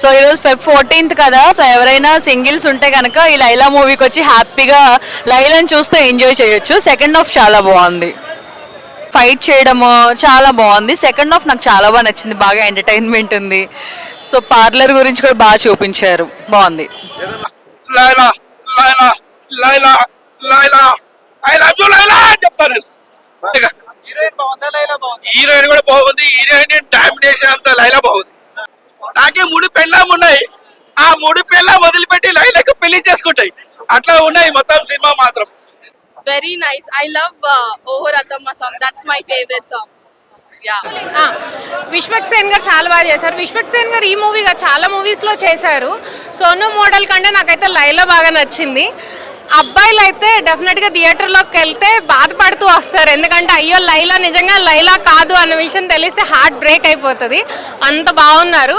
So ఈరోజు Feb 14th కదా, so ఎవరైనా సింగిల్స్ ఉంటే కనుక ఈ లైలా మూవీకి వచ్చి హ్యాపీగా లైలాని చూస్తే ఎంజాయ్ చేయొచ్చు. సెకండ్ హాఫ్ చాలా బాగుంది, ఫైట్ చేయడము చాలా బాగుంది. సెకండ్ హాఫ్ నాకు చాలా బాగా నచ్చింది, బాగా ఎంటర్టైన్మెంట్ ఉంది. సో పార్లర్ గురించి కూడా బాగా చూపించారు, బాగుంది. Laila Laila Laila Laila I love you Laila చెప్తాను. హీరోయిన్ కూడా బాగుంది, హీరోయిన్ డామినేషన్ అంతా లైలా బాగుంది. నాకే 3 పెళ్ళాం ఉన్నాయి, ఆ 3 పెళ్ళాం వదిలిపెట్టి లైలాకు పెళ్లి చేసుకుంటాయి, అట్లా ఉన్నాయి మొత్తం సినిమా మాత్రం. Very nice. I love Oh Rathamma song. That's my favorite song. Yeah. Vishwak Sen గారు చాలా బాగా చేశారు. విశ్వక్ సేన్ గారు ఈ మూవీగా చాలా మూవీస్లో చేశారు. సోను మోడల్ కంటే నాకైతే లైలా బాగా నచ్చింది. అబ్బాయిలు అయితే డెఫినెట్గా థియేటర్లోకి వెళ్తే బాధపడుతూ వస్తారు, ఎందుకంటే అయ్యో లైలా నిజంగా లైలా కాదు అన్న విషయం తెలిస్తే హార్ట్ బ్రేక్ అయిపోతుంది, అంత బాగున్నారు.